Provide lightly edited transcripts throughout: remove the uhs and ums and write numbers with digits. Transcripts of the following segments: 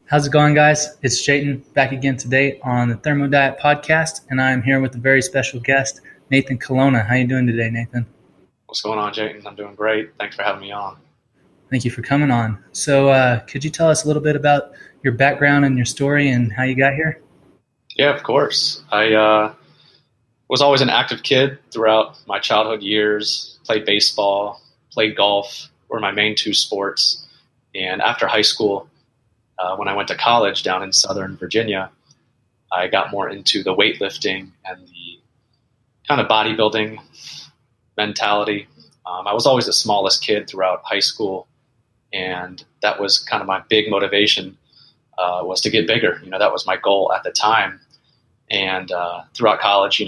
How's it going, guys? It's Jayton back again today on the Thermo Diet Podcast, and I'm here with a very special guest, Nathan Colonna. How you doing today, Nathan? What's going on, Jayton? I'm doing great. Thanks for having me on. Thank you for coming on. So could you tell us a little bit about your background and your story and how you got here? Yeah, of course. I was always an active kid throughout my childhood years, played baseball, played golf, were my main two sports. And after high school, when I went to college down in Southern Virginia, I got more into the weightlifting and the kind of bodybuilding mentality. I was always the smallest kid throughout high school, and that was kind of my big motivation, was to get bigger. That was my goal at the time. And throughout college,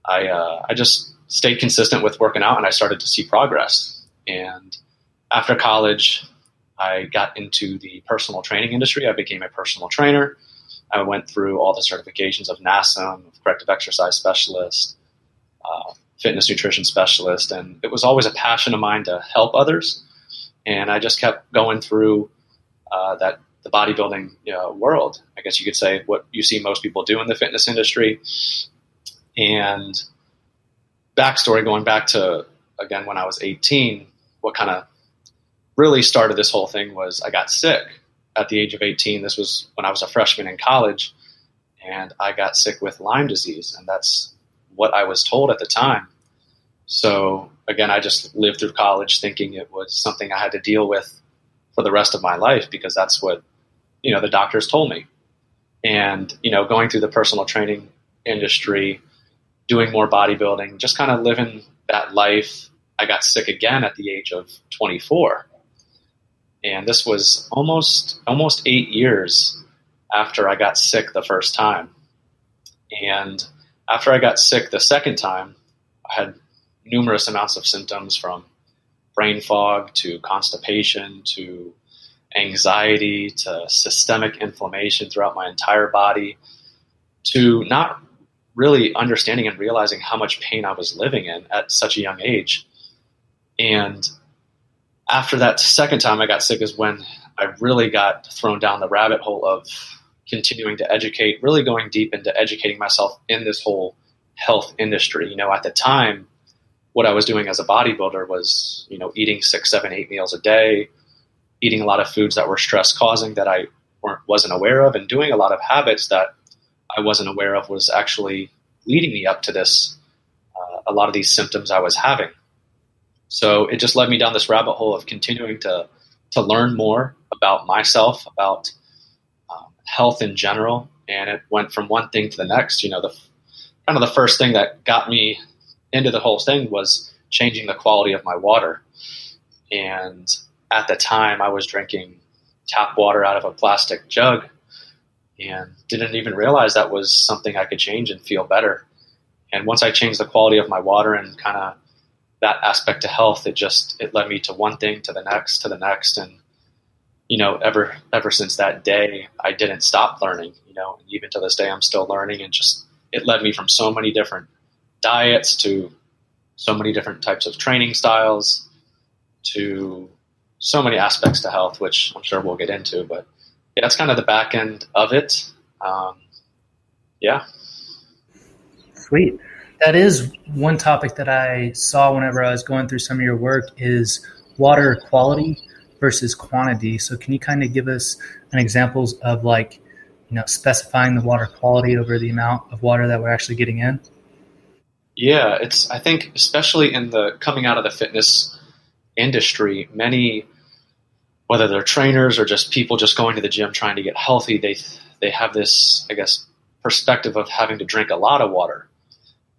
I just stayed consistent with working out, and I started to see progress. And after college, I got into the personal training industry. I became a personal trainer. I went through all the certifications of NASM, of corrective exercise specialist, fitness nutrition specialist, and it was always a passion of mine to help others. And I just kept going through the bodybuilding world. I guess you could say what you see most people do in the fitness industry. And backstory, going back to, again, when I was 18, what kind of really started this whole thing was I got sick at the age of 18. This was when I was a freshman in college, and I got sick with Lyme disease, and that's what I was told at the time. So again, I just lived through college thinking it was something I had to deal with for the rest of my life, because that's what, the doctors told me. And, going through the personal training industry, doing more bodybuilding, just kind of living that life, I got sick again at the age of 24. And this was almost 8 years after I got sick the first time. And after I got sick the second time, I had numerous amounts of symptoms, from brain fog to constipation to anxiety to systemic inflammation throughout my entire body, to not really understanding and realizing how much pain I was living in at such a young age. And after that second time I got sick is when I really got thrown down the rabbit hole of continuing to educate, really going deep into educating myself in this whole health industry. At the time, what I was doing as a bodybuilder was, eating 6, 7, 8 meals a day, eating a lot of foods that were stress causing that I wasn't aware of, and doing a lot of habits that I wasn't aware of was actually leading me up to this, a lot of these symptoms I was having. So it just led me down this rabbit hole of continuing to learn more about myself, about health in general. And it went from one thing to the next. The first thing that got me into the whole thing was changing the quality of my water. And at the time I was drinking tap water out of a plastic jug and didn't even realize that was something I could change and feel better. And once I changed the quality of my water and kind of that aspect of health, it led me to one thing, to the next, And, ever since that day, I didn't stop learning, even to this day, I'm still learning. And just, it led me from so many different diets to so many different types of training styles to so many aspects to health, which I'm sure we'll get into, but yeah, that's kind of the back end of it. Yeah. Sweet. That is one topic that I saw whenever I was going through some of your work, is water quality versus quantity. So can you kind of give us an examples of specifying the water quality over the amount of water that we're actually getting in? Yeah, I think especially in the coming out of the fitness industry, many, whether they're trainers or just people just going to the gym trying to get healthy, they have this, I guess, perspective of having to drink a lot of water.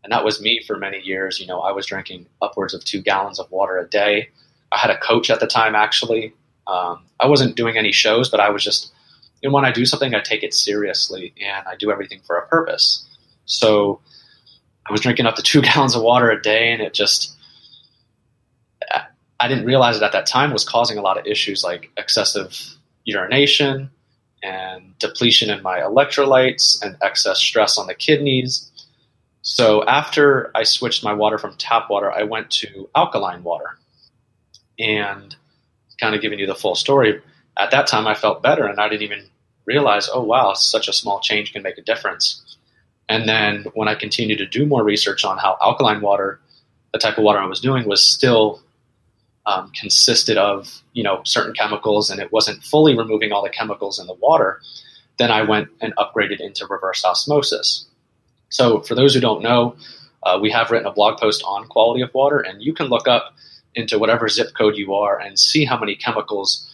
And that was me for many years. I was drinking upwards of 2 gallons of water a day. I had a coach at the time, actually. I wasn't doing any shows, but I was just, when I do something, I take it seriously and I do everything for a purpose. So I was drinking up to 2 gallons of water a day, and I didn't realize it at that time was causing a lot of issues like excessive urination and depletion in my electrolytes and excess stress on the kidneys. So after I switched my water from tap water, I went to alkaline water. And kind of giving you the full story, at that time I felt better, and I didn't even realize, oh wow, such a small change can make a difference. And then when I continued to do more research on how alkaline water, the type of water I was doing, was still consisted of, certain chemicals, and it wasn't fully removing all the chemicals in the water, then I went and upgraded into reverse osmosis. So for those who don't know, we have written a blog post on quality of water, and you can look up into whatever zip code you are and see how many chemicals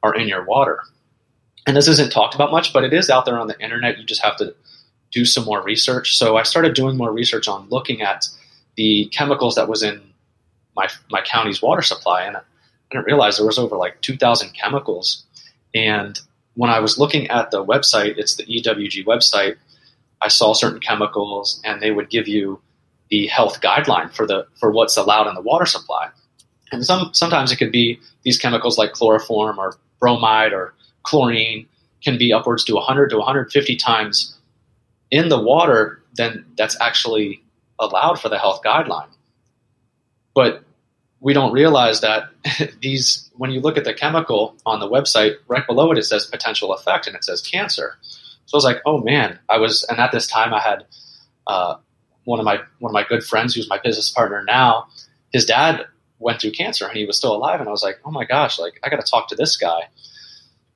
are in your water. And this isn't talked about much, but it is out there on the internet. You just have to do some more research. So I started doing more research on looking at the chemicals that was in my county's water supply, and I didn't realize there was over like 2,000 chemicals. And when I was looking at the website, it's the EWG website, I saw certain chemicals, and they would give you the health guideline for what's allowed in the water supply. And sometimes it could be these chemicals like chloroform or bromide or chlorine can be upwards to 100 to 150 times in the water than that's actually allowed for the health guideline. But we don't realize that when you look at the chemical on the website, right below it, it says potential effect, and it says cancer. So I was like, oh man, and at this time I had one of my good friends who's my business partner now, his dad went through cancer and he was still alive. And I was like, oh my gosh, like I got to talk to this guy.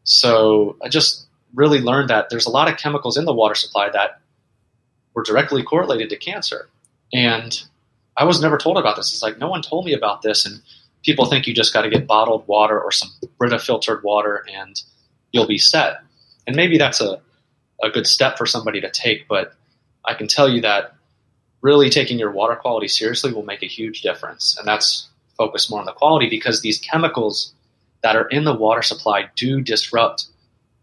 So I just really learned that there's a lot of chemicals in the water supply that were directly correlated to cancer. And I was never told about this. It's like, no one told me about this. And people think you just got to get bottled water or some Brita filtered water and you'll be set. And maybe that's a good step for somebody to take. But I can tell you that really taking your water quality seriously will make a huge difference. And that's focused more on the quality, because these chemicals that are in the water supply do disrupt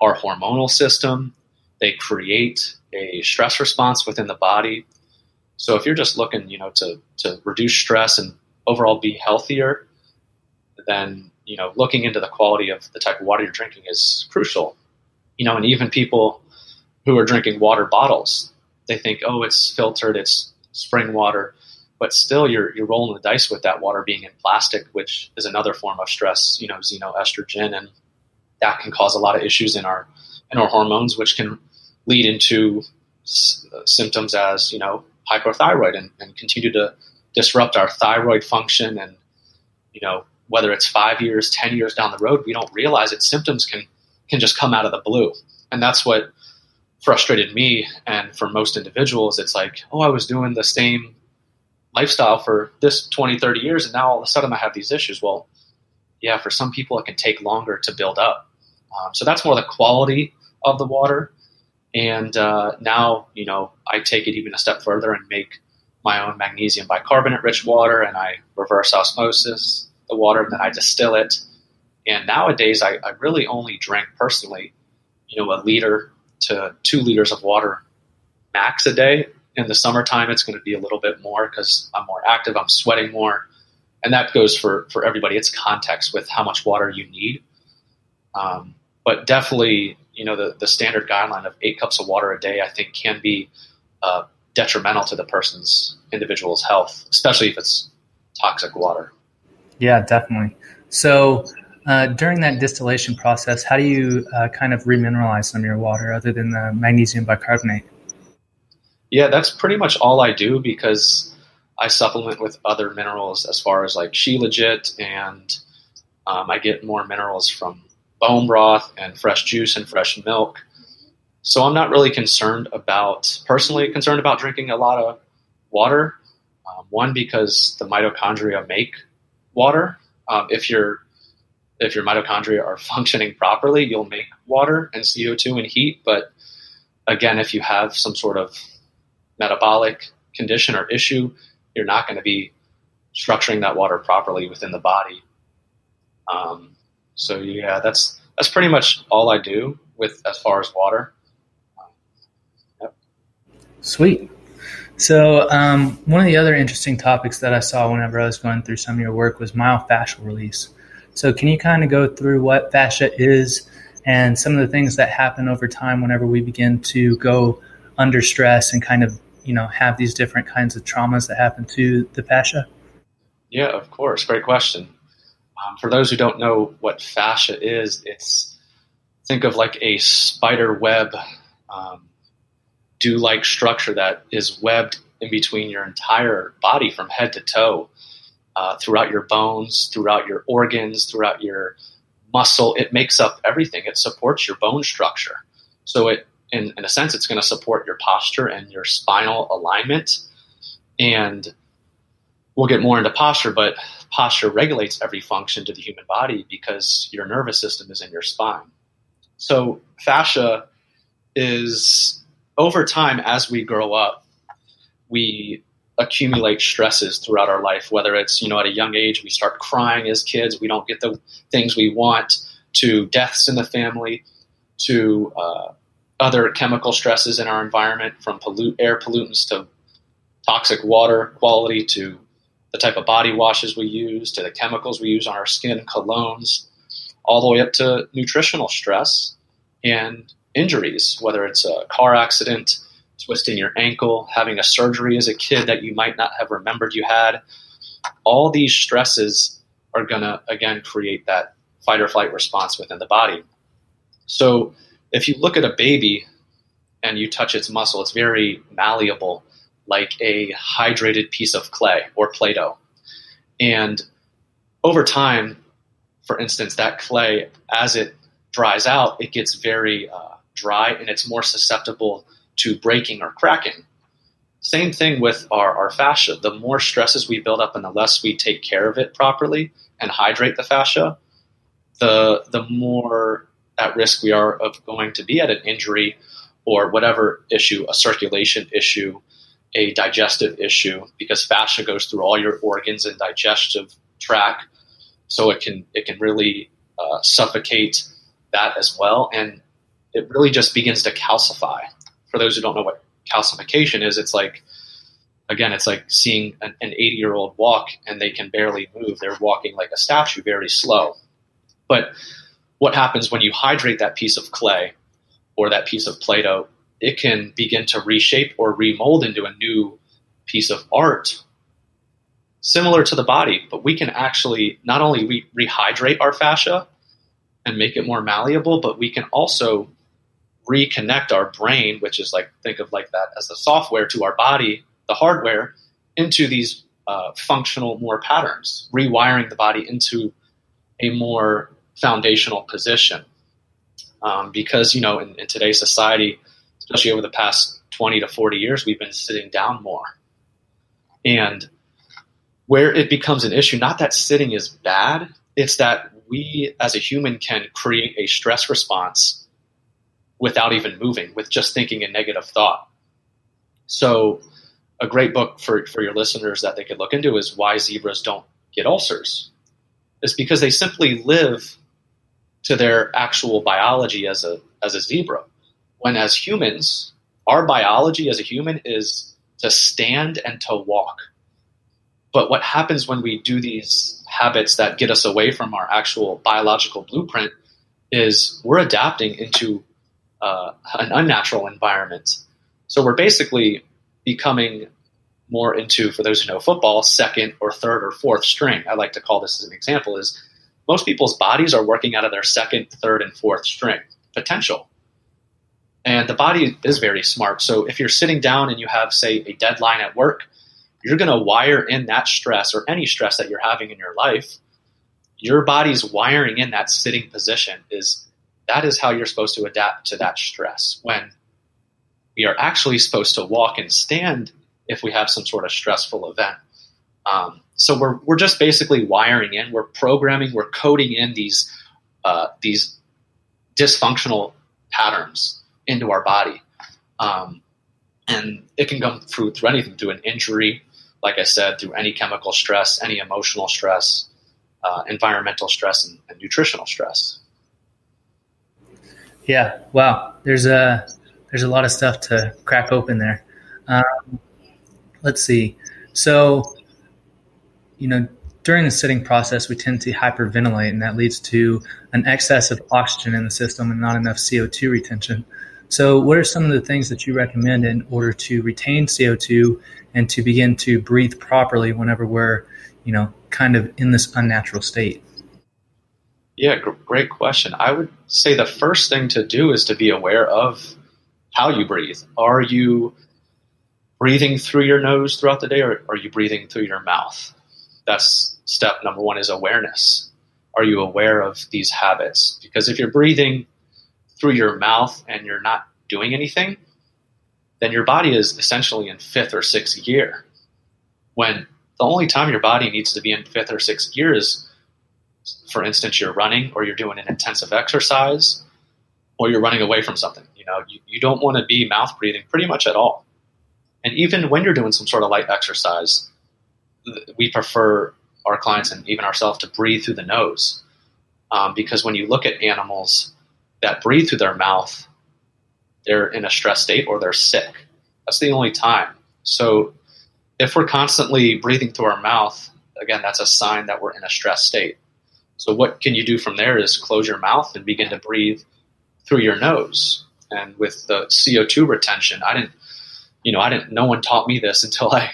our hormonal system. They create a stress response within the body. So if you're just looking, to reduce stress and overall be healthier, then, looking into the quality of the type of water you're drinking is crucial. And even people who are drinking water bottles, they think, oh, it's filtered, it's spring water, but still you're rolling the dice with that water being in plastic, which is another form of stress, xenoestrogen, and that can cause a lot of issues in our hormones, which can lead into symptoms as, hypothyroid and continue to disrupt our thyroid function. And, whether it's 5 years, 10 years down the road, we don't realize it. Symptoms can just come out of the blue. And that's what frustrated me. And for most individuals, it's like, oh, I was doing the same lifestyle for this 20, 30 years, and now all of a sudden I have these issues. Well, yeah, for some people it can take longer to build up. So that's more the quality of the water. And now, I take it even a step further and make my own magnesium bicarbonate rich water, and I reverse osmosis the water, and then I distill it. And nowadays I really only drink personally, 1 liter to 2 liters of water max a day. In the summertime, it's going to be a little bit more because I'm more active, I'm sweating more. And that goes for everybody. It's context with how much water you need. But definitely, the standard guideline of 8 cups of water a day, I think, can be detrimental to the individual's health, especially if it's toxic water. Yeah, definitely. So during that distillation process, how do you kind of remineralize some of your water other than the magnesium bicarbonate? Yeah, that's pretty much all I do, because I supplement with other minerals as far as like Shilajit, and I get more minerals from bone broth and fresh juice and fresh milk. So I'm not really personally concerned about drinking a lot of water. One, because the mitochondria make water. If your mitochondria are functioning properly, you'll make water and CO2 and heat. But again, if you have some sort of metabolic condition or issue, you're not going to be structuring that water properly within the body. So yeah, that's pretty much all I do with as far as water. Yep. Sweet. So one of the other interesting topics that I saw whenever I was going through some of your work was myofascial release. So can you kind of go through what fascia is and some of the things that happen over time whenever we begin to go under stress and kind of, have these different kinds of traumas that happen to the fascia? Yeah, of course. Great question. For those who don't know what fascia is, it's think of like a spider web, dew-like structure that is webbed in between your entire body from head to toe, throughout your bones, throughout your organs, throughout your muscle. It makes up everything. It supports your bone structure. So in a sense, it's going to support your posture and your spinal alignment. And we'll get more into posture, but posture regulates every function to the human body because your nervous system is in your spine. So fascia is, over time, as we grow up, we accumulate stresses throughout our life, whether it's, at a young age, we start crying as kids, we don't get the things we want, to deaths in the family, to other chemical stresses in our environment, from air pollutants to toxic water quality, to the type of body washes we use, to the chemicals we use on our skin, colognes, all the way up to nutritional stress and injuries, whether it's a car accident, twisting your ankle, having a surgery as a kid that you might not have remembered you had. All these stresses are going to, again, create that fight or flight response within the body. So if you look at a baby and you touch its muscle, it's very malleable, like a hydrated piece of clay or Play-Doh. And over time, for instance, that clay, as it dries out, it gets very dry and it's more susceptible to breaking or cracking. Same thing with our fascia. The more stresses we build up and the less we take care of it properly and hydrate the fascia, the more at risk we are of going to be at an injury or whatever issue, a circulation issue, a digestive issue, because fascia goes through all your organs and digestive tract. So it can really suffocate that as well. And it really just begins to calcify. For those who don't know what calcification is, it's like seeing an 80-year-old walk and they can barely move. They're walking like a statue, very slow. But what happens when you hydrate that piece of clay or that piece of Play-Doh, it can begin to reshape or remold into a new piece of art, similar to the body. But we can actually not only rehydrate our fascia and make it more malleable, but we can also reconnect our brain, which is think of like that as the software, to our body, the hardware, into these functional more patterns, rewiring the body into a more foundational position. Because, in today's society, especially over the past 20 to 40 years, we've been sitting down more. And where it becomes an issue, not that sitting is bad, it's that we as a human can create a stress response without even moving, with just thinking a negative thought. So a great book for your listeners that they could look into is Why Zebras Don't Get Ulcers. It's because they simply live to their actual biology as a zebra. When as humans, our biology as a human is to stand and to walk. But what happens when we do these habits that get us away from our actual biological blueprint is we're adapting into an unnatural environment. So we're basically becoming more into, for those who know football, second or third or fourth string. I like to call this as an example, is most people's bodies are working out of their second, third, and fourth string potential. And the body is very smart. So if you're sitting down and you have, say, a deadline at work, you're going to wire in that stress, or any stress that you're having in your life. Your body's wiring in that sitting position that is how you're supposed to adapt to that stress, when we are actually supposed to walk and stand if we have some sort of stressful event. So we're just basically wiring in, we're programming, we're coding in these dysfunctional patterns into our body. And it can come through anything, through an injury, like I said, through any chemical stress, any emotional stress, environmental stress, and nutritional stress. Yeah. Wow. There's a lot of stuff to crack open there. Let's see. So, during the sitting process, we tend to hyperventilate, and that leads to an excess of oxygen in the system and not enough CO2 retention. So what are some of the things that you recommend in order to retain CO2 and to begin to breathe properly whenever we're, kind of in this unnatural state? Yeah, great question. I would say the first thing to do is to be aware of how you breathe. Are you breathing through your nose throughout the day, or are you breathing through your mouth? That's step number one, is awareness. Are you aware of these habits? Because if you're breathing through your mouth and you're not doing anything, then your body is essentially in fifth or sixth gear. When the only time your body needs to be in fifth or sixth gear is, for instance, you're running or you're doing an intensive exercise or you're running away from something. You don't want to be mouth breathing pretty much at all. And even when you're doing some sort of light exercise, we prefer our clients and even ourselves to breathe through the nose. Because when you look at animals that breathe through their mouth, they're in a stress state or they're sick. That's the only time. So if we're constantly breathing through our mouth, again, that's a sign that we're in a stress state. So what can you do from there is close your mouth and begin to breathe through your nose. And with the CO2 retention, no one taught me this until I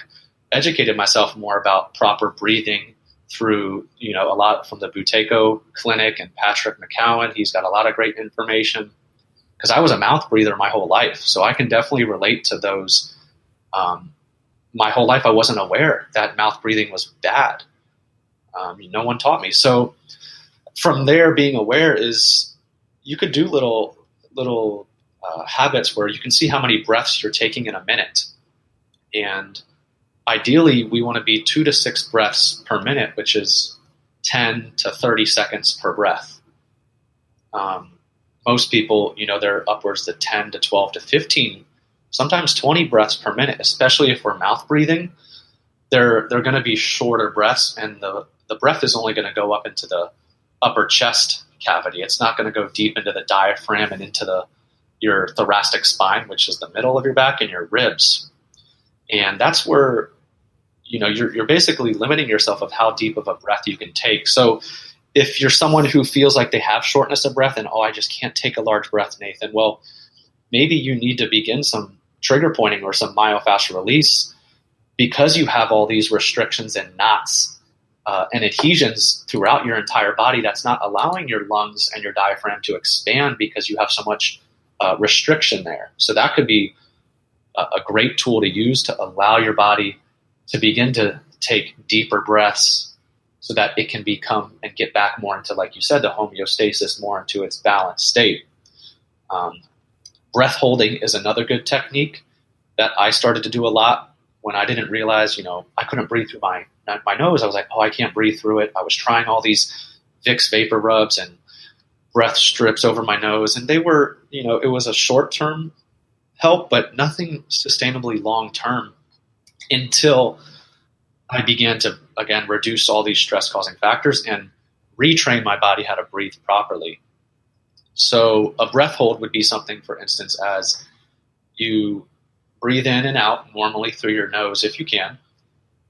educated myself more about proper breathing through, a lot from the Buteco Clinic and Patrick McCowan. He's got a lot of great information because I was a mouth breather my whole life. So I can definitely relate to those. My whole life, I wasn't aware that mouth breathing was bad. No one taught me. So from there, being aware is you could do little habits where you can see how many breaths you're taking in a minute. And ideally, we want to be 2 to 6 breaths per minute, which is 10 to 30 seconds per breath. Most people, they're upwards to 10 to 12 to 15, sometimes 20 breaths per minute, especially if we're mouth breathing. They're going to be shorter breaths, and the breath is only going to go up into the upper chest cavity. It's not going to go deep into the diaphragm and into your thoracic spine, which is the middle of your back, and your ribs. And that's where, you're basically limiting yourself of how deep of a breath you can take. So if you're someone who feels like they have shortness of breath and, I just can't take a large breath, Nathan, well, maybe you need to begin some trigger pointing or some myofascial release because you have all these restrictions and knots and adhesions throughout your entire body that's not allowing your lungs and your diaphragm to expand because you have so much restriction there. So that could be a great tool to use to allow your body to begin to take deeper breaths so that it can become and get back more into, like you said, the homeostasis, more into its balanced state. Breath holding is another good technique that I started to do a lot when I didn't realize, I couldn't breathe through my nose. I was like, I can't breathe through it. I was trying all these Vicks vapor rubs and breath strips over my nose, and they were, it was a short-term help, but nothing sustainably long-term until I began to, again, reduce all these stress-causing factors and retrain my body how to breathe properly. So a breath hold would be something, for instance, as you breathe in and out normally through your nose if you can,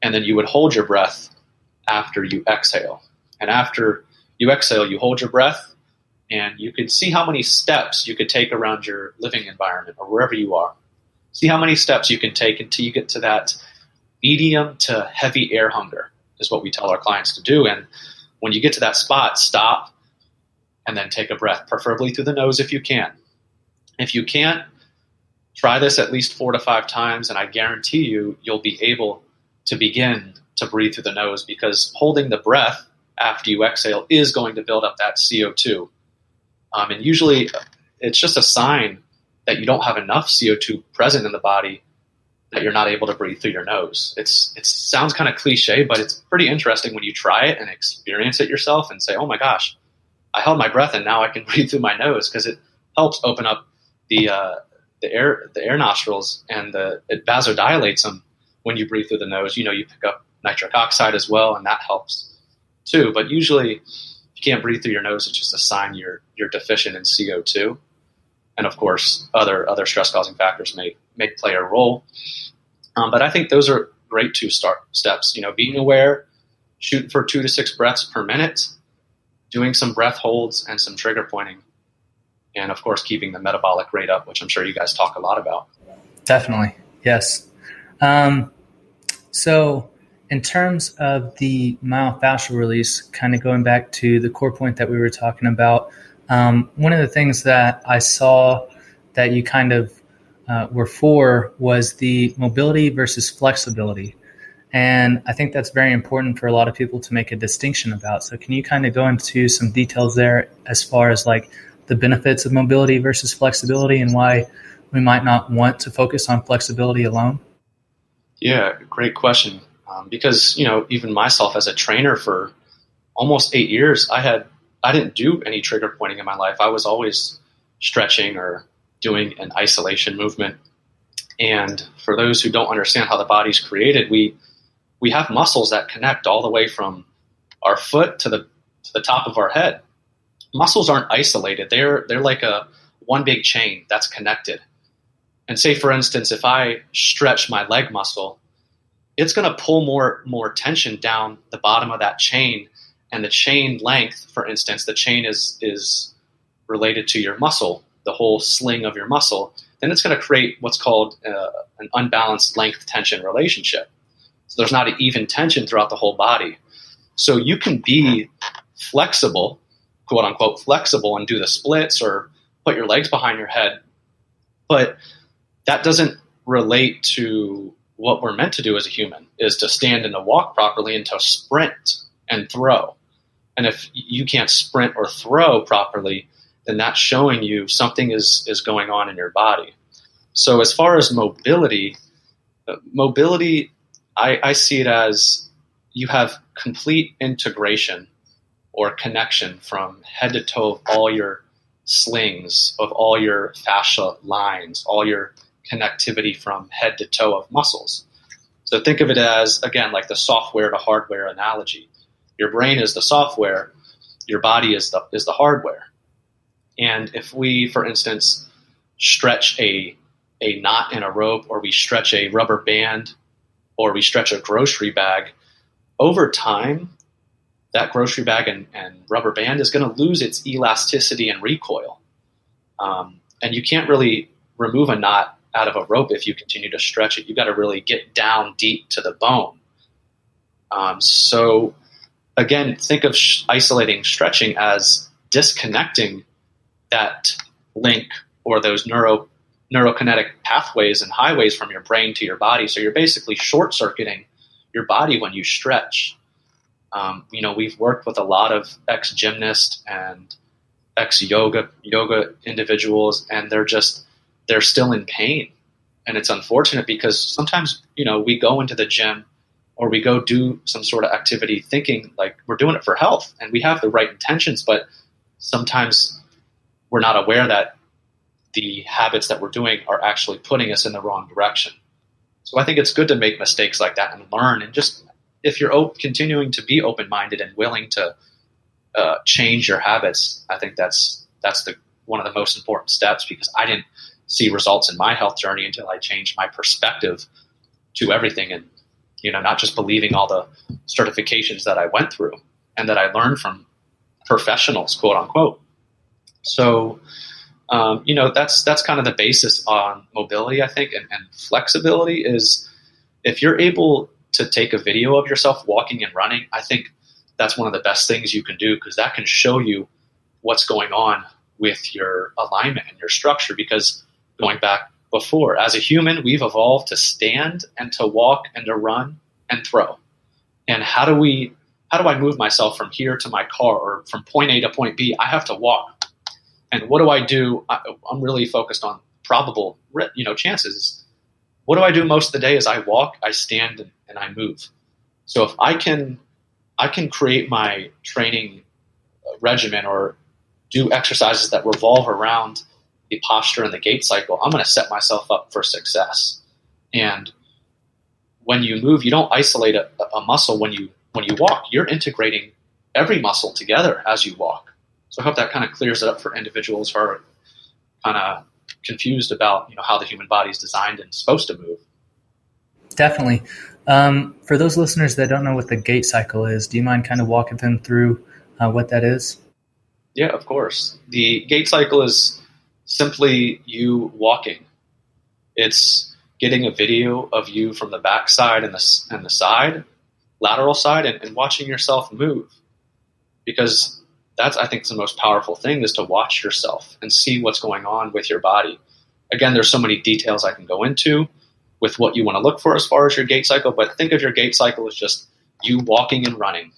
and then you would hold your breath after you exhale. And after you exhale, you hold your breath, and you could see how many steps you could take around your living environment or wherever you are. See how many steps you can take until you get to that medium to heavy air hunger is what we tell our clients to do. And when you get to that spot, stop and then take a breath, preferably through the nose if you can. If you can't, try this at least 4 to 5 times, and I guarantee you'll be able to begin to breathe through the nose, because holding the breath after you exhale is going to build up that CO2. And usually it's just a sign that you don't have enough CO2 present in the body that you're not able to breathe through your nose. It sounds kind of cliche, but it's pretty interesting when you try it and experience it yourself and say, oh my gosh, I held my breath and now I can breathe through my nose, because it helps open up the air nostrils, and it vasodilates them when you breathe through the nose. You pick up nitric oxide as well, and that helps too. But usually, if you can't breathe through your nose, it's just a sign you're deficient in CO2. And of course, other stress-causing factors may play a role. But I think those are great 2 steps. Being aware, shooting for 2 to 6 breaths per minute, doing some breath holds and some trigger pointing, and of course, keeping the metabolic rate up, which I'm sure you guys talk a lot about. Definitely, yes. So in terms of the myofascial release, kind of going back to the core point that we were talking about, one of the things that I saw that you kind of were for was the mobility versus flexibility. And I think that's very important for a lot of people to make a distinction about. So can you kind of go into some details there as far as like the benefits of mobility versus flexibility and why we might not want to focus on flexibility alone? Yeah, great question. Because, even myself as a trainer for almost 8 years, I didn't do any trigger pointing in my life. I was always stretching or doing an isolation movement. And for those who don't understand how the body's created, we have muscles that connect all the way from our foot to the top of our head. Muscles aren't isolated. They're like a one big chain that's connected. And say, for instance, if I stretch my leg muscle, it's going to pull more tension down the bottom of that chain. And the chain length, for instance, the chain is related to your muscle, the whole sling of your muscle. Then it's going to create what's called an unbalanced length tension relationship. So there's not an even tension throughout the whole body. So you can be flexible, quote unquote flexible, and do the splits or put your legs behind your head. But that doesn't relate to what we're meant to do as a human, is to stand and to walk properly and to sprint and throw. And if you can't sprint or throw properly, then that's showing you something is going on in your body. So as far as mobility, I see it as you have complete integration or connection from head to toe of all your slings, of all your fascia lines, all your connectivity from head to toe of muscles. So think of it as, again, like the software to hardware analogy. Your brain is the software, your body is the hardware. And if we, for instance, stretch a knot in a rope, or we stretch a rubber band, or we stretch a grocery bag, over time, that grocery bag and rubber band is going to lose its elasticity and recoil. And you can't really remove a knot out of a rope if you continue to stretch it. You got to really get down deep to the bone. So again, think of isolating stretching as disconnecting that link or those neurokinetic pathways and highways from your brain to your body. So you're basically short-circuiting your body when you stretch. We've worked with a lot of ex-gymnasts and ex-yoga individuals, and they're still in pain. And it's unfortunate because sometimes, we go into the gym or we go do some sort of activity thinking like we're doing it for health, and we have the right intentions, but sometimes we're not aware that the habits that we're doing are actually putting us in the wrong direction. So I think it's good to make mistakes like that and learn, and just if you're continuing to be open-minded and willing to change your habits, I think that's one of the most important steps, because I didn't see results in my health journey until I changed my perspective to everything, and not just believing all the certifications that I went through and that I learned from professionals, quote unquote. So that's kind of the basis on mobility, I think, and flexibility is if you're able to take a video of yourself walking and running, I think that's one of the best things you can do, because that can show you what's going on with your alignment and your structure. Because going back before, as a human, we've evolved to stand and to walk and to run and throw. And how do I move myself from here to my car, or from point A to point B? I have to walk. And what do I do? I'm really focused on probable, chances. What do I do most of the day is I walk, I stand, and I move. So if I can create my training regimen or do exercises that revolve around the posture and the gait cycle, I'm going to set myself up for success. And when you move, you don't isolate a muscle when you walk. You're integrating every muscle together as you walk. So I hope that kind of clears it up for individuals who are kind of confused about how the human body is designed and supposed to move. Definitely. For those listeners that don't know what the gait cycle is, do you mind kind of walking them through what that is? Yeah, of course. The gait cycle is simply you walking. It's getting a video of you from the back side and the side, lateral side and watching yourself move, because that's, I think, the most powerful thing, is to watch yourself and see what's going on with your body. Again, there's so many details I can go into with what you want to look for as far as your gait cycle, but think of your gait cycle as just you walking and running.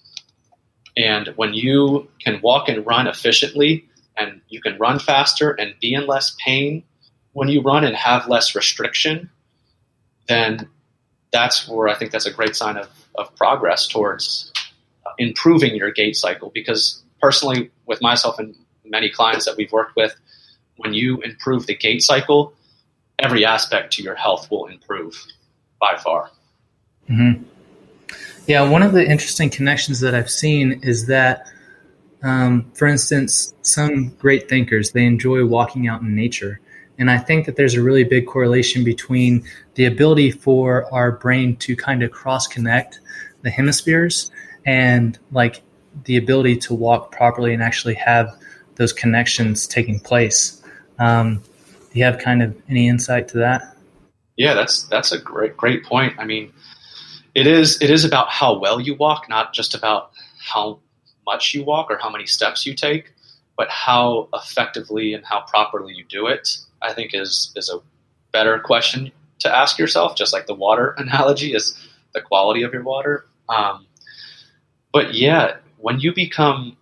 And when you can walk and run efficiently, and you can run faster and be in less pain when you run and have less restriction, then that's where I think that's a great sign of progress towards improving your gait cycle. Because personally, with myself and many clients that we've worked with, when you improve the gait cycle, every aspect to your health will improve by far. Mm-hmm. Yeah, one of the interesting connections that I've seen is that, for instance, some great thinkers, they enjoy walking out in nature. And I think that there's a really big correlation between the ability for our brain to kind of cross-connect the hemispheres and like the ability to walk properly and actually have those connections taking place. Do you have kind of any insight to that? Yeah, that's a great point. I mean, it is about how well you walk, not just about how much you walk or how many steps you take, but how effectively and how properly you do it, I think is a better question to ask yourself, just like the water analogy is the quality of your water. But yeah, when you become,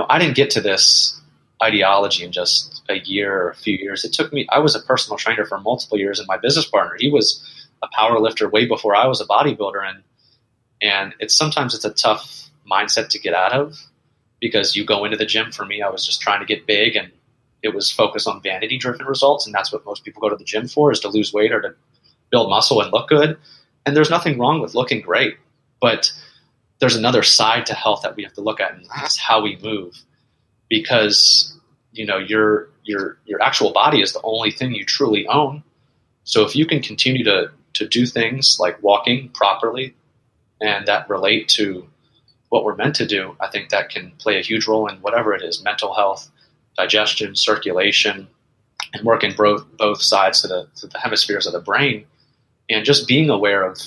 I didn't get to this ideology in just a year or a few years. It took me, I was a personal trainer for multiple years, and my business partner, he was a power lifter way before I was a bodybuilder. And sometimes it's a tough mindset to get out of, because you go into the gym. For me, I was just trying to get big, and it was focused on vanity driven results. And that's what most people go to the gym for, is to lose weight or to build muscle and look good. And there's nothing wrong with looking great, but there's another side to health that we have to look at, and that's how we move. Because, your actual body is the only thing you truly own. So if you can continue to do things like walking properly and that relate to what we're meant to do, I think that can play a huge role in whatever it is: mental health, digestion, circulation, and working both sides to the hemispheres of the brain. And just being aware of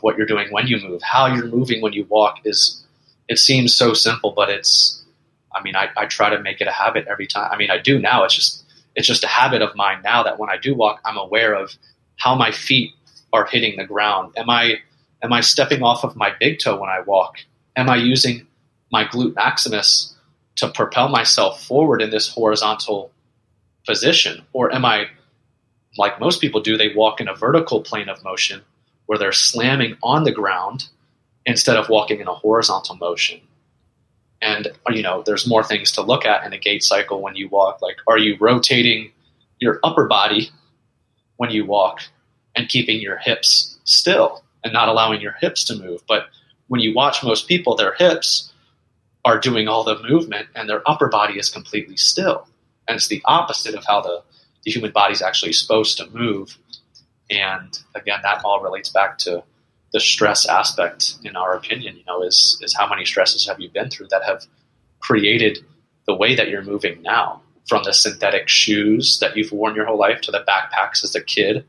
what you're doing when you move, how you're moving when you walk it seems so simple, but I try to make it a habit every time. I do now. It's just a habit of mine now that when I do walk, I'm aware of how my feet are hitting the ground. Am I stepping off of my big toe when I walk? Am I using my glute maximus to propel myself forward in this horizontal position? Or am I, like most people do, they walk in a vertical plane of motion where they're slamming on the ground instead of walking in a horizontal motion? And, there's more things to look at in a gait cycle when you walk. Like, are you rotating your upper body when you walk and keeping your hips still and not allowing your hips to move? But when you watch most people, their hips are doing all the movement and their upper body is completely still. And it's the opposite of how the human body is actually supposed to move. And again, that all relates back to the stress aspect, in our opinion, is how many stresses have you been through that have created the way that you're moving now, from the synthetic shoes that you've worn your whole life to the backpacks as a kid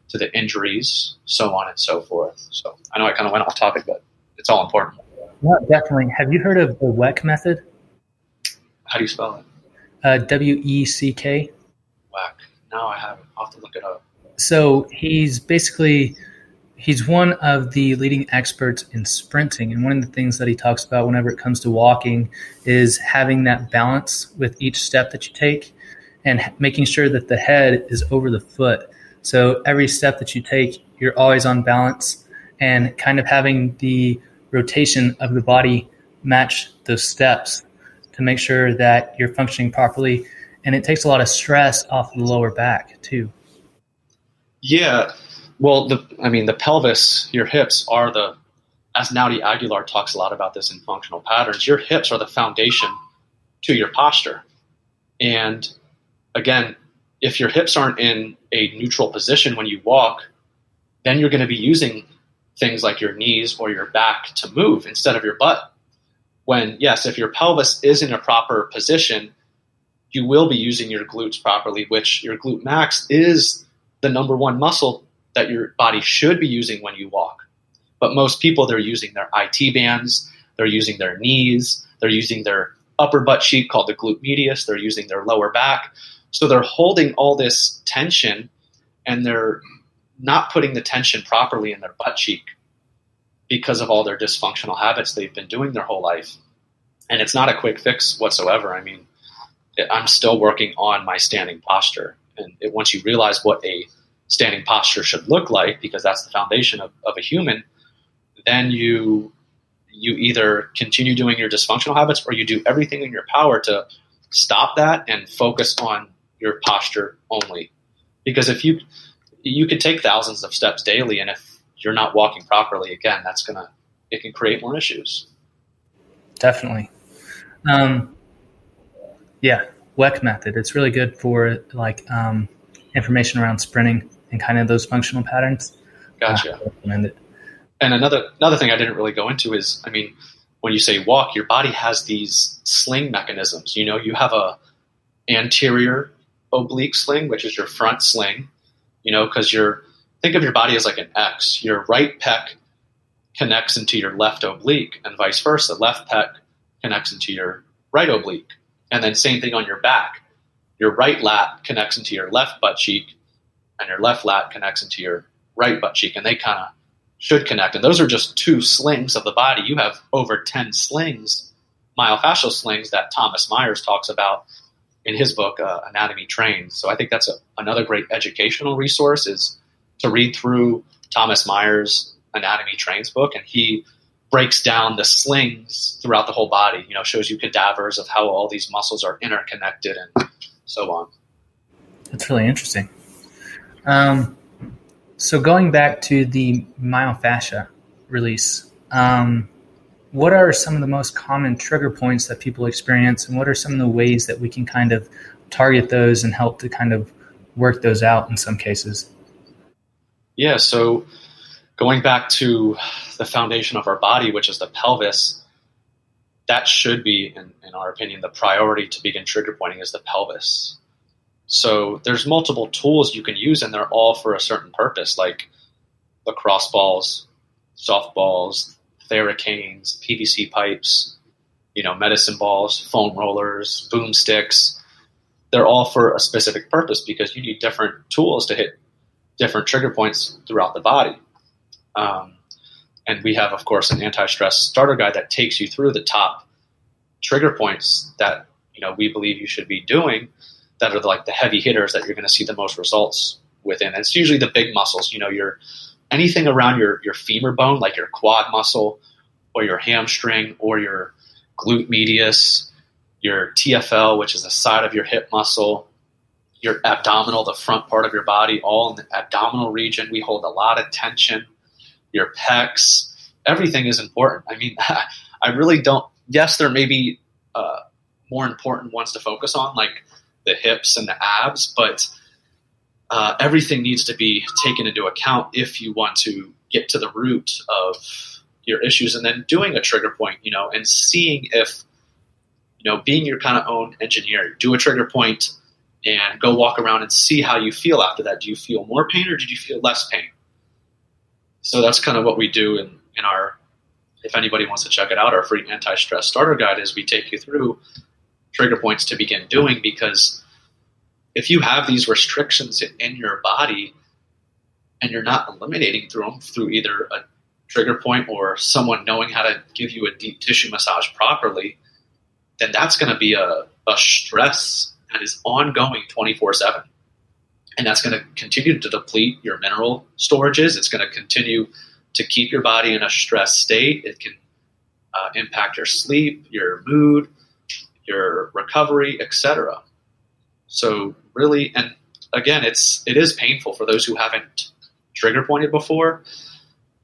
to the injuries, so on and so forth. So I know I kind of went off topic, but it's all important. Yeah, definitely. Have you heard of the WEC method? How do you spell it? WECK. WEC. No, I haven't. I'll have to look it up. So he's one of the leading experts in sprinting. And one of the things that he talks about whenever it comes to walking is having that balance with each step that you take and making sure that the head is over the foot. So every step that you take, you're always on balance, and kind of having the rotation of the body match those steps to make sure that you're functioning properly. And it takes a lot of stress off the lower back too. Yeah. Well, the pelvis, your hips are as Naudi Aguilar talks a lot about this in functional patterns, your hips are the foundation to your posture. And again, if your hips aren't in a neutral position when you walk, then you're going to be using things like your knees or your back to move instead of your butt. When, yes, if your pelvis is in a proper position, you will be using your glutes properly, which your glute max is the number one muscle that your body should be using when you walk. But most people, they're using their IT bands, they're using their knees, they're using their upper butt cheek called the glute medius, they're using their lower back. So they're holding all this tension and they're not putting the tension properly in their butt cheek because of all their dysfunctional habits they've been doing their whole life. And it's not a quick fix whatsoever. I mean, I'm still working on my standing posture. And once you realize what a standing posture should look like, because that's the foundation of a human, then you either continue doing your dysfunctional habits or you do everything in your power to stop that and focus on your posture only. Because if you could take thousands of steps daily, and if you're not walking properly, again, it can create more issues. Definitely. WEC method. It's really good for information around sprinting and kind of those functional patterns. Gotcha. I recommend it. And another thing I didn't really go into is, I mean, when you say walk, your body has these sling mechanisms. You know, you have a anterior oblique sling, which is your front sling, you know, because think of your body as like an X. Your right pec connects into your left oblique and vice versa. Left pec connects into your right oblique. And then same thing on your back. Your right lat connects into your left butt cheek and your left lat connects into your right butt cheek. And they kind of should connect. And those are just two slings of the body. You have over 10 slings, myofascial slings, that Thomas Myers talks about in his book, Anatomy Trained. So I think that's another great educational resource, is to read through Thomas Myers' Anatomy Trains book. And he breaks down the slings throughout the whole body, you know, shows you cadavers of how all these muscles are interconnected and so on. That's really interesting. So going back to the myofascia release, what are some of the most common trigger points that people experience, and what are some of the ways that we can kind of target those and help to kind of work those out in some cases? Yeah, so going back to the foundation of our body, which is the pelvis, that should be, in our opinion, the priority to begin trigger pointing is the pelvis. So there's multiple tools you can use, and they're all for a certain purpose, like lacrosse balls, softballs, Theracanes, PVC pipes, you know, medicine balls, foam rollers, boom sticks. They're all for a specific purpose because you need different tools to hit different trigger points throughout the body. And we have, of course, an anti-stress starter guide that takes you through the top trigger points that, you know, we believe you should be doing, that are like the heavy hitters that you're going to see the most results within. And it's usually the big muscles, you know, anything around your femur bone, like your quad muscle or your hamstring or your glute medius, your TFL, which is the side of your hip muscle, your abdominal, the front part of your body, all in the abdominal region. We hold a lot of tension. Your pecs, everything is important. I mean, I really don't, yes, there may be more important ones to focus on, like the hips and the abs, but everything needs to be taken into account if you want to get to the root of your issues, and then doing a trigger point, you know, and seeing if, you know, being your kind of own engineer, do a trigger point and go walk around and see how you feel after that. Do you feel more pain or did you feel less pain? So that's kind of what we do in our, if anybody wants to check it out, our free anti-stress starter guide is we take you through trigger points to begin doing, because if you have these restrictions in your body and you're not eliminating them through either a trigger point or someone knowing how to give you a deep tissue massage properly, then that's going to be a stress that is ongoing 24/7. And that's going to continue to deplete your mineral storages. It's going to continue to keep your body in a stress state. It can impact your sleep, your mood, your recovery, etc. So really, and again, it is painful for those who haven't trigger pointed before.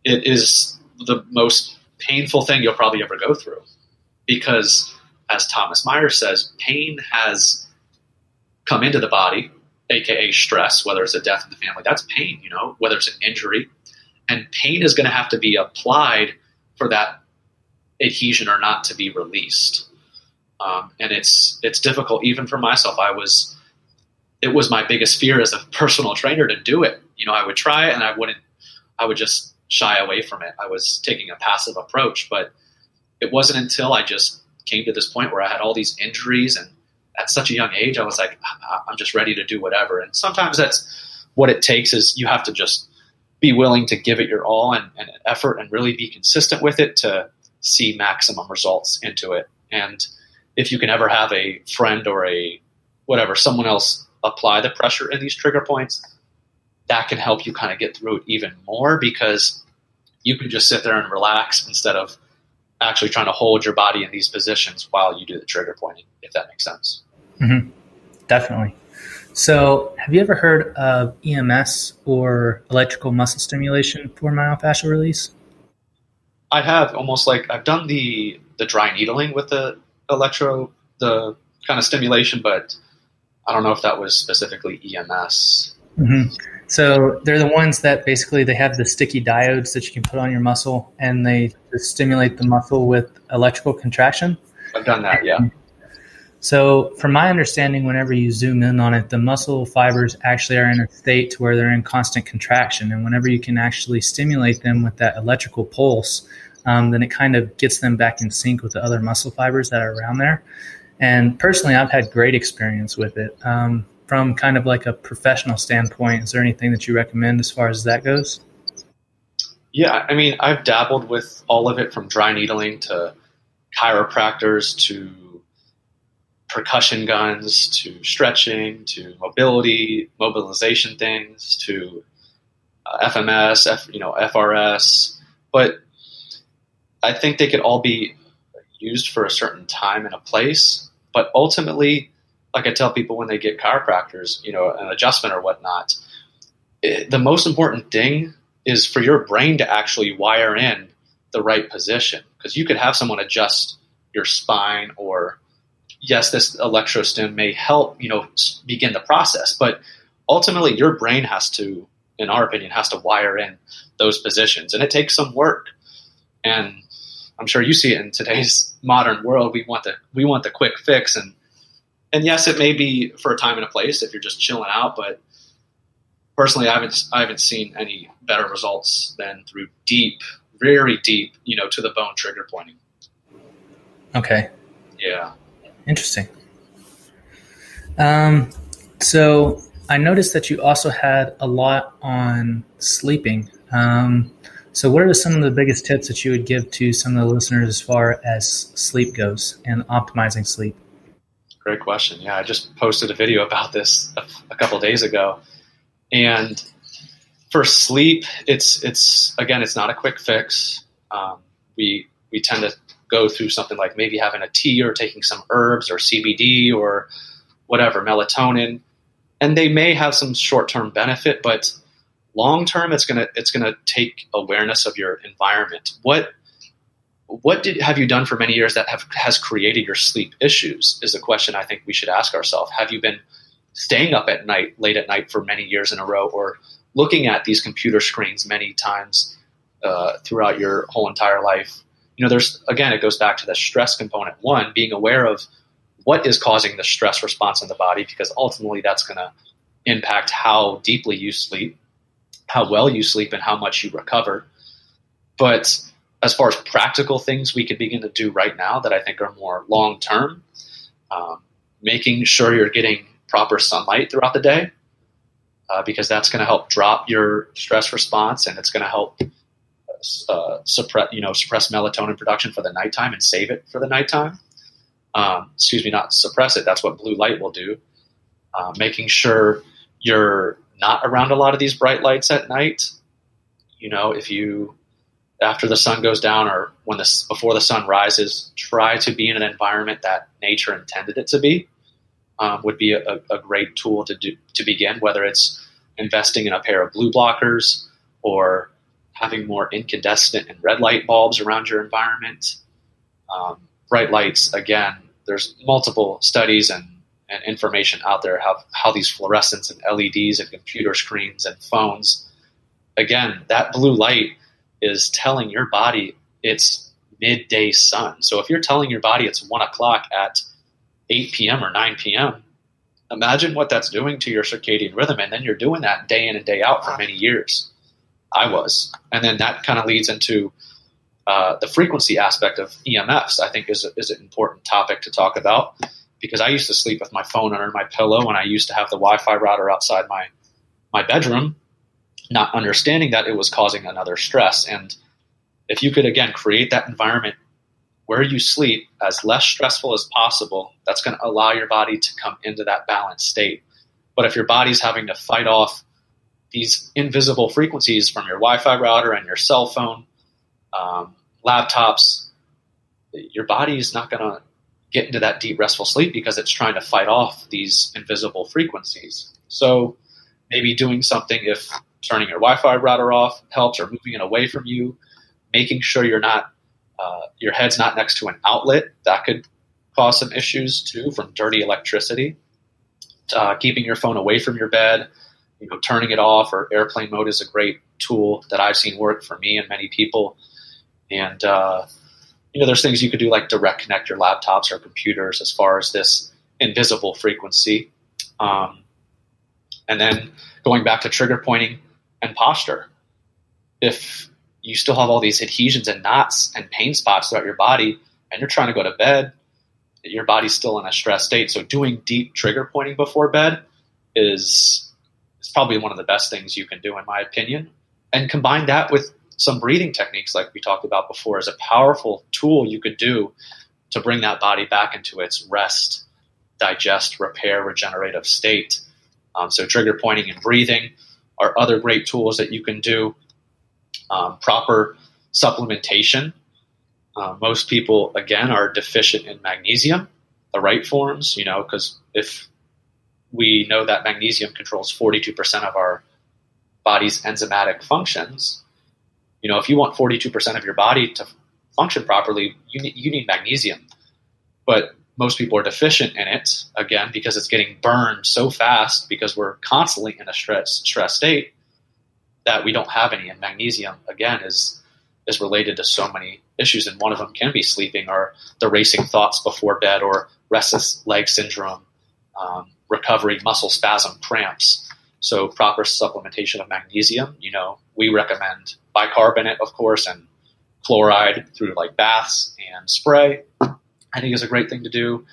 It is the most painful thing you'll probably ever go through, because as Thomas Myers says, pain has come into the body, aka stress, whether it's a death in the family, that's pain, you know, whether it's an injury, and pain is going to have to be applied for that adhesion or not to be released. And it's difficult even for myself. It was my biggest fear as a personal trainer to do it. You know, I would try it and I would just shy away from it. I was taking a passive approach, but it wasn't until I just came to this point where I had all these injuries, and at such a young age, I was like, I'm just ready to do whatever. And sometimes that's what it takes, is you have to just be willing to give it your all and effort and really be consistent with it to see maximum results into it. And if you can ever have a friend or someone else apply the pressure in these trigger points, that can help you kind of get through it even more, because you can just sit there and relax instead of actually trying to hold your body in these positions while you do the trigger pointing, if that makes sense. Mm-hmm. Definitely. So have you ever heard of EMS, or electrical muscle stimulation, for myofascial release? I have, almost like I've done the dry needling with the the kind of stimulation, but I don't know if that was specifically EMS. Mm-hmm. So they're the ones that basically they have the sticky diodes that you can put on your muscle, and they just stimulate the muscle with electrical contraction. I've done that, yeah. So from my understanding, whenever you zoom in on it, the muscle fibers actually are in a state to where they're in constant contraction. And whenever you can actually stimulate them with that electrical pulse, then it kind of gets them back in sync with the other muscle fibers that are around there. And personally, I've had great experience with it. From kind of like a professional standpoint, is there anything that you recommend as far as that goes? Yeah, I mean, I've dabbled with all of it, from dry needling to chiropractors to percussion guns to stretching to mobilization things to FMS, FRS. But I think they could all be used for a certain time and a place. But ultimately, like I tell people when they get chiropractors, an adjustment or whatnot, the most important thing is for your brain to actually wire in the right position. Because you could have someone adjust your spine, or yes, this electrostim may help, begin the process. But ultimately, your brain has to, in our opinion, wire in those positions. And it takes some work. And I'm sure you see it in today's modern world. We want the quick fix. And yes, it may be for a time and a place if you're just chilling out. But personally, I haven't seen any better results than through deep, very deep, to the bone trigger pointing. Okay. Yeah. Interesting. So I noticed that you also had a lot on sleeping. So what are some of the biggest tips that you would give to some of the listeners as far as sleep goes and optimizing sleep? Great question. Yeah, I just posted a video about this a couple of days ago. And for sleep, it's not a quick fix. We tend to go through something like maybe having a tea or taking some herbs or CBD or whatever, melatonin, and they may have some short-term benefit, but long-term it's gonna take awareness of your environment. What have you done for many years that has created your sleep issues is a question I think we should ask ourselves. Have you been staying up late at night for many years in a row, or looking at these computer screens many times throughout your whole entire life? It goes back to the stress component. One, being aware of what is causing the stress response in the body, because ultimately that's going to impact how deeply you sleep, how well you sleep, and how much you recover. But as far as practical things we could begin to do right now that I think are more long-term, making sure you're getting proper sunlight throughout the day, because that's going to help drop your stress response, and it's going to help suppress melatonin production for the nighttime and save it for the nighttime. Not suppress it. That's what blue light will do. Making sure you're not around a lot of these bright lights at night. If you, after the sun goes down or before the sun rises, try to be in an environment that nature intended it to be. Would be a great tool to begin, whether it's investing in a pair of blue blockers or having more incandescent and red light bulbs around your environment. Bright lights, again, there's multiple studies and information out there how these fluorescents and LEDs and computer screens and phones, again, that blue light is telling your body it's midday sun. So if you're telling your body it's 1 o'clock at 8 p.m. or 9 p.m., imagine what that's doing to your circadian rhythm. And then you're doing that day in and day out for many years. I was. And then that kind of leads into the frequency aspect of EMFs, I think is an important topic to talk about, because I used to sleep with my phone under my pillow, and I used to have the Wi-Fi router outside my bedroom, not understanding that it was causing another stress. And if you could, again, create that environment where you sleep as less stressful as possible, that's going to allow your body to come into that balanced state. But if your body's having to fight off these invisible frequencies from your Wi-Fi router and your cell phone, laptops, your body is not going to get into that deep restful sleep because it's trying to fight off these invisible frequencies. So maybe doing something, if turning your Wi-Fi router off helps, or moving it away from you, making sure you're not, your head's not next to an outlet that could cause some issues too from dirty electricity. Keeping your phone away from your bed, turning it off, or airplane mode is a great tool that I've seen work for me and many people. And, there's things you could do like direct connect your laptops or computers as far as this invisible frequency. And then going back to trigger pointing and posture. If you still have all these adhesions and knots and pain spots throughout your body and you're trying to go to bed, your body's still in a stress state. So doing deep trigger pointing before bed is probably one of the best things you can do, in my opinion. And combine that with some breathing techniques like we talked about before is a powerful tool you could do to bring that body back into its rest, digest, repair, regenerative state. So trigger pointing and breathing are other great tools that you can do. Proper supplementation. Most people, again, are deficient in magnesium, the right forms, because if we know that magnesium controls 42% of our body's enzymatic functions, if you want 42% of your body to function properly, you need magnesium. But most people are deficient in it, again, because it's getting burned so fast because we're constantly in a stress state that we don't have any. And magnesium, again, is related to so many issues. And one of them can be sleeping, or the racing thoughts before bed, or restless leg syndrome, recovery, muscle spasm, cramps. So proper supplementation of magnesium, we recommend bicarbonate, of course, and chloride through like baths and spray, I think is a great thing to do.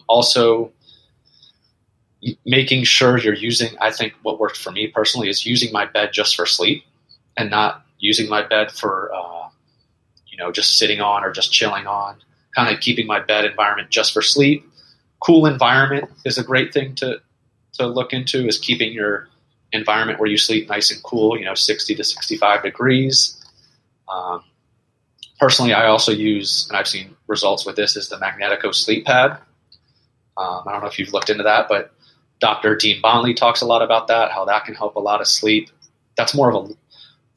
Also, making sure you're using, I think what worked for me personally is using my bed just for sleep and not using my bed for, just sitting on or just chilling on, kind of keeping my bed environment just for sleep. Cool environment is a great thing to look into, is keeping your environment where you sleep nice and cool, 60 to 65 degrees. Personally, I also use, and I've seen results with this, is the Magnetico sleep pad. I don't know if you've looked into that, but Dr. Dean Bonley talks a lot about that, how that can help a lot of sleep. That's more of a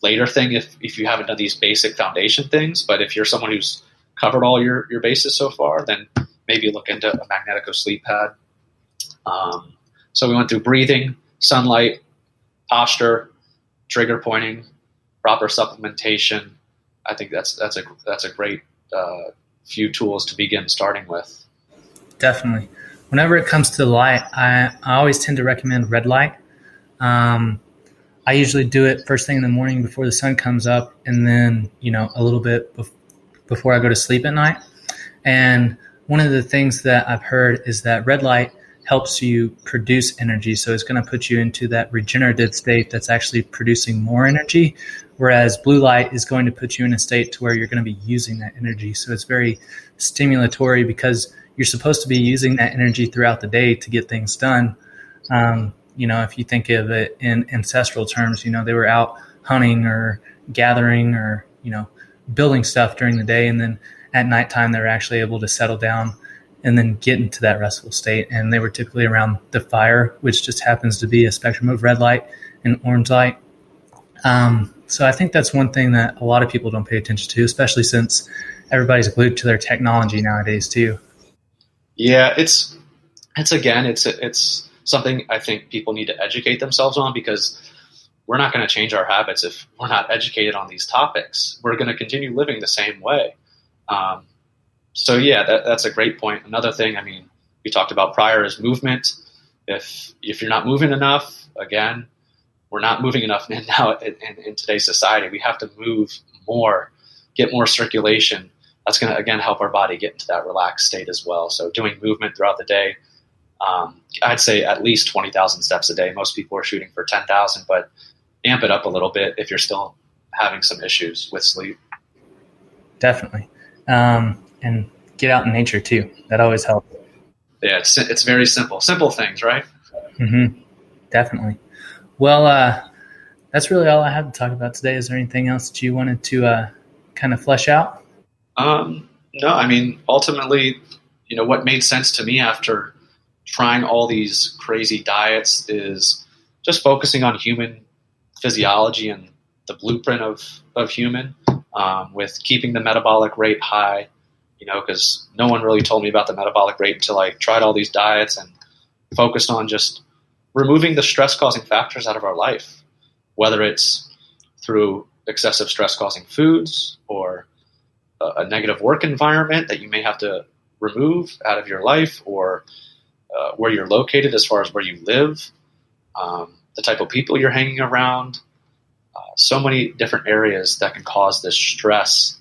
later thing if you haven't done these basic foundation things. But if you're someone who's covered all your bases so far, then maybe look into a Magnetico sleep pad. So we went through breathing, sunlight, posture, trigger pointing, proper supplementation. I think that's a great few tools to begin starting with. Definitely. Whenever it comes to light, I always tend to recommend red light. I usually do it first thing in the morning before the sun comes up, and then, a little bit before I go to sleep at night. And one of the things that I've heard is that red light helps you produce energy. So it's going to put you into that regenerative state that's actually producing more energy, whereas blue light is going to put you in a state to where you're going to be using that energy. So it's very stimulatory because you're supposed to be using that energy throughout the day to get things done. If you think of it in ancestral terms, they were out hunting or gathering or, building stuff during the day. And then at nighttime, they were actually able to settle down and then get into that restful state. And they were typically around the fire, which just happens to be a spectrum of red light and orange light. So I think that's one thing that a lot of people don't pay attention to, especially since everybody's glued to their technology nowadays too. Yeah, it's something I think people need to educate themselves on, because we're not going to change our habits if we're not educated on these topics. We're going to continue living the same way. So yeah, that's a great point. Another thing, we talked about prior, is movement. If you're not moving enough, again, we're not moving enough now in today's society. We have to move more, get more circulation. That's going to, again, help our body get into that relaxed state as well. So doing movement throughout the day, I'd say at least 20,000 steps a day. Most people are shooting for 10,000, but amp it up a little bit if you're still having some issues with sleep. Definitely. And get out in nature too. That always helps. Yeah, it's very simple. Simple things, right? Mm-hmm. Definitely. Well, that's really all I have to talk about today. Is there anything else that you wanted to kind of flesh out? No, I mean, ultimately, what made sense to me after trying all these crazy diets is just focusing on human physiology and the blueprint of human, with keeping the metabolic rate high, because no one really told me about the metabolic rate until I tried all these diets and focused on just removing the stress-causing factors out of our life, whether it's through excessive stress-causing foods or a negative work environment that you may have to remove out of your life, or where you're located as far as where you live, the type of people you're hanging around, so many different areas that can cause this stress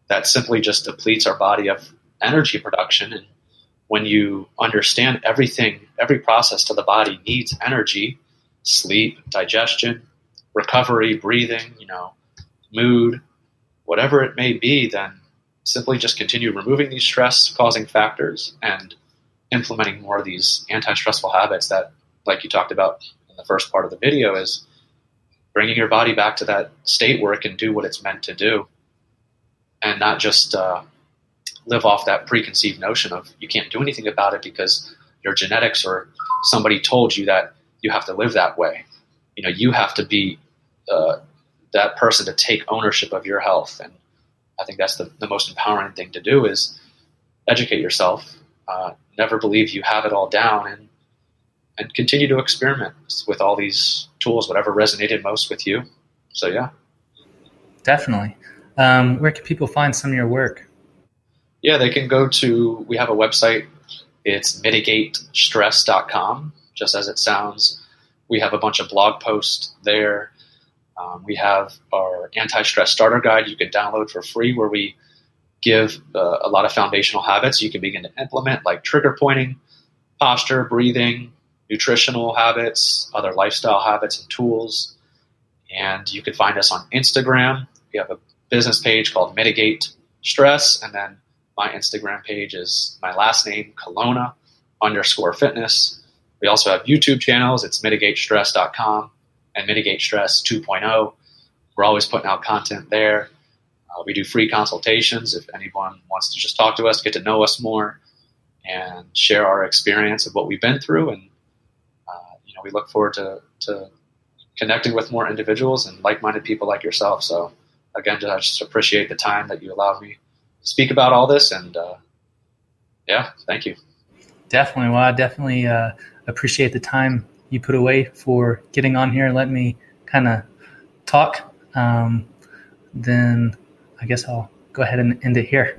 that simply just depletes our body of energy production. And when you understand every process to the body needs energy, sleep, digestion, recovery, breathing, mood, whatever it may be, then simply just continue removing these stress-causing factors and implementing more of these anti-stressful habits that, like you talked about in the first part of the video, is bringing your body back to that state where it can do what it's meant to do, and not just live off that preconceived notion of you can't do anything about it because your genetics or somebody told you that you have to live that way. You have to be that person to take ownership of your health. And I think that's the most empowering thing to do, is educate yourself, never believe you have it all down, and continue to experiment with all these tools, whatever resonated most with you. So, yeah. Definitely. Where can people find some of your work? Yeah, they can go to, we have a website. It's mitigatestress.com, just as it sounds. We have a bunch of blog posts there. We have our anti-stress starter guide you can download for free, where we give a lot of foundational habits you can begin to implement, like trigger pointing, posture, breathing, nutritional habits, other lifestyle habits and tools. And you can find us on Instagram. We have a business page called Mitigate Stress, and then my Instagram page is my last name, Colonna _fitness. We also have YouTube channels. It's mitigatestress.com and Mitigate Stress 2.0. We're always putting out content there. We do free consultations if anyone wants to just talk to us, get to know us more, and share our experience of what we've been through. And we look forward to connecting with more individuals and like-minded people like yourself. So again, I just appreciate the time that you allowed me to speak about all this. And thank you. Definitely. Well, I definitely appreciate the time you put away for getting on here and letting me kind of talk. Then I guess I'll go ahead and end it here.